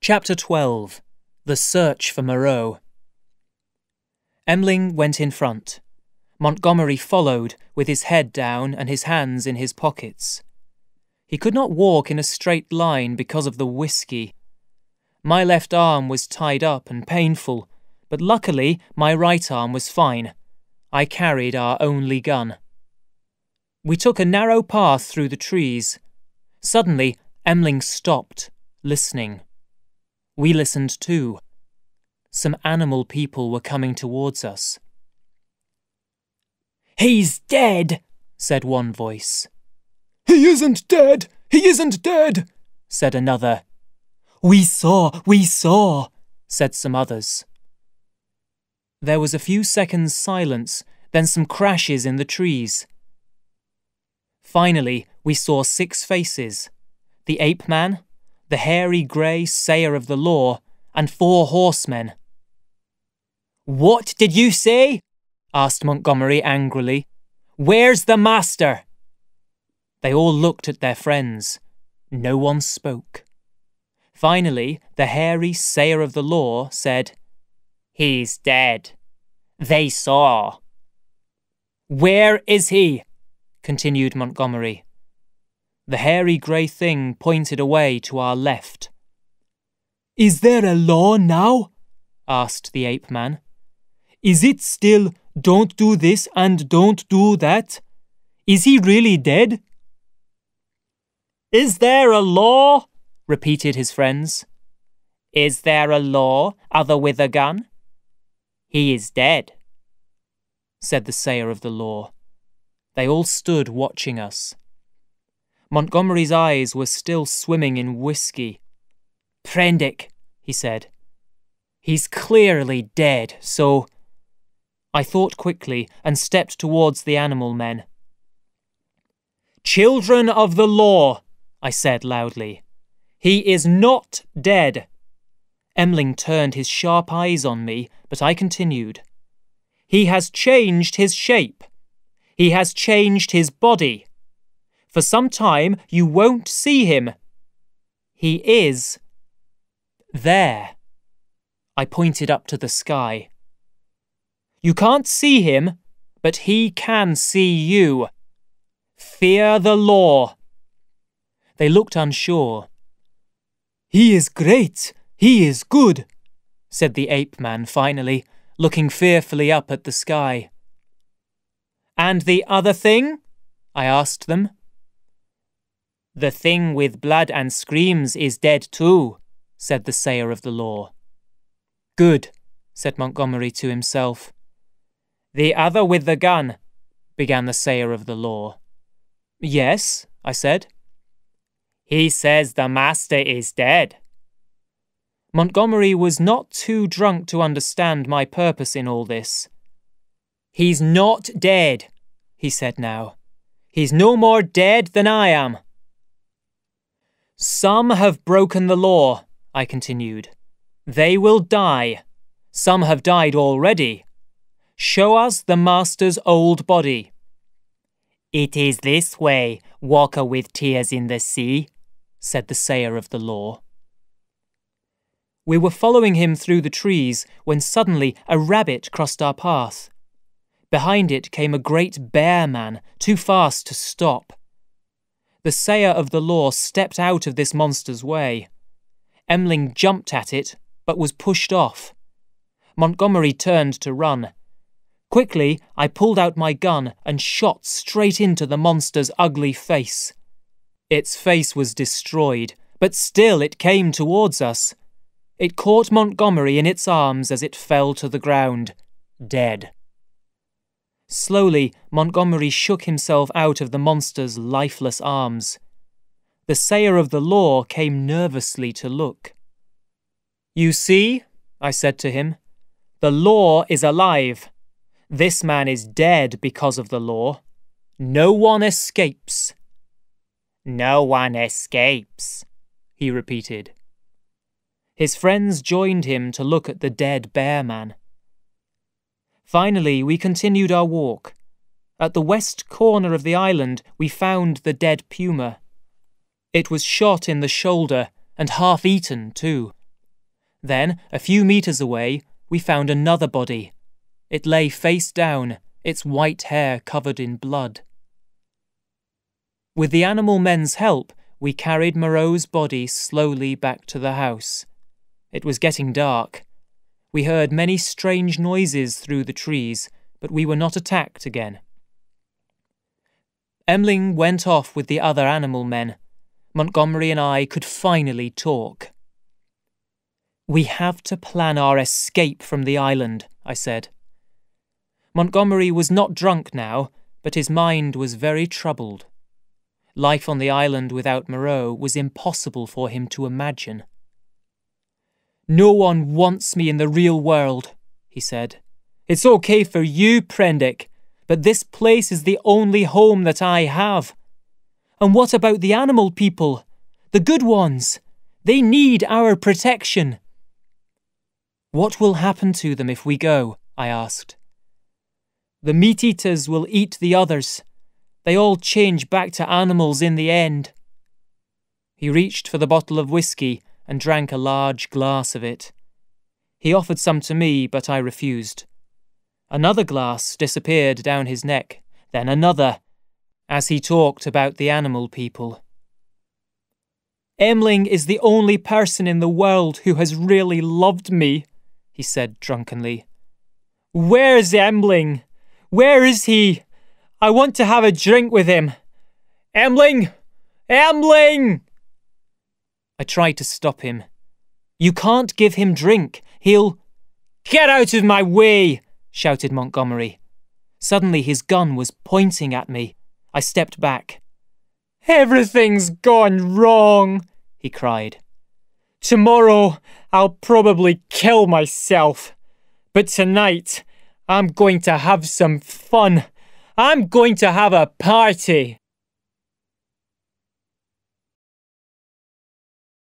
Chapter 12. The Search for Moreau. Emling went in front. Montgomery followed, with his head down and his hands in his pockets. He could not walk in a straight line because of the whiskey. My left arm was tied up and painful, but luckily my right arm was fine. I carried our only gun. We took a narrow path through the trees. Suddenly, Emling stopped, listening. We listened too. Some animal people were coming towards us. "He's dead," said one voice. "He isn't dead! He isn't dead!" said another. We saw, said some others. There was a few seconds' silence, then some crashes in the trees. Finally, we saw 6 faces: the ape man, the hairy grey sayer of the law, and 4 horsemen. "What did you say?" asked Montgomery angrily. "Where's the master?" They all looked at their friends. No one spoke. Finally, the hairy sayer of the law said, "He's dead. They saw." "Where is he?" continued Montgomery. The hairy grey thing pointed away to our left. "Is there a law now?" asked the ape man. "Is it still don't do this and don't do that? Is he really dead?" "Is there a law?" repeated his friends. "Is there a law other with a gun? He is dead," said the sayer of the law. They all stood watching us. Montgomery's eyes were still swimming in whiskey. "Prendick," he said. "He's clearly dead, so—" I thought quickly and stepped towards the animal men. "Children of the law," I said loudly. "He is not dead." Emling turned his sharp eyes on me, but I continued. "He has changed his shape. He has changed his body. For some time you won't see him. He is there." I pointed up to the sky. "You can't see him, but he can see you. Fear the law." They looked unsure. "He is great. He is good," said the ape man finally, looking fearfully up at the sky. "And the other thing?" I asked them. "The thing with blood and screams is dead too," said the sayer of the law. "Good," said Montgomery to himself. "The other with the gun," began the sayer of the law. "Yes," I said. "He says the master is dead." Montgomery was not too drunk to understand my purpose in all this. "He's not dead," he said now. "He's no more dead than I am." "Some have broken the law," I continued. "They will die. Some have died already. Show us the master's old body." "It is this way, walker with tears in the sea," said the sayer of the law. We were following him through the trees when suddenly a rabbit crossed our path. Behind it came a great bear man, too fast to stop. The sayer of the law stepped out of this monster's way. Emling jumped at it, but was pushed off. Montgomery turned to run. Quickly, I pulled out my gun and shot straight into the monster's ugly face. Its face was destroyed, but still it came towards us. It caught Montgomery in its arms as it fell to the ground, dead. Slowly, Montgomery shook himself out of the monster's lifeless arms. The sayer of the law came nervously to look. "You see," I said to him, "the law is alive. This man is dead because of the law. No one escapes." "No one escapes," he repeated. His friends joined him to look at the dead bear man. Finally, we continued our walk. At the west corner of the island, we found the dead puma. It was shot in the shoulder and half eaten too. Then, a few meters away, we found another body. It lay face down, its white hair covered in blood. With the animal men's help, we carried Moreau's body slowly back to the house. It was getting dark. We heard many strange noises through the trees, but we were not attacked again. Emling went off with the other animal men. Montgomery and I could finally talk. "We have to plan our escape from the island," I said. Montgomery was not drunk now, but his mind was very troubled. Life on the island without Moreau was impossible for him to imagine. "No one wants me in the real world," he said. "It's okay for you, Prendick, but this place is the only home that I have. And what about the animal people? The good ones? They need our protection." "What will happen to them if we go?" I asked. "The meat-eaters will eat the others. They all change back to animals in the end." He reached for the bottle of whiskey and drank a large glass of it. He offered some to me, but I refused. Another glass disappeared down his neck, then another, as he talked about the animal people. "Emling is the only person in the world who has really loved me," he said drunkenly. "Where's Emling? Where is he? I want to have a drink with him. Emling! Emling!" I tried to stop him. "You can't give him drink. He'll—" "Get out of my way!" shouted Montgomery. Suddenly his gun was pointing at me. I stepped back. "Everything's gone wrong," he cried. "Tomorrow I'll probably kill myself. But tonight I'm going to have some fun. I'm going to have a party."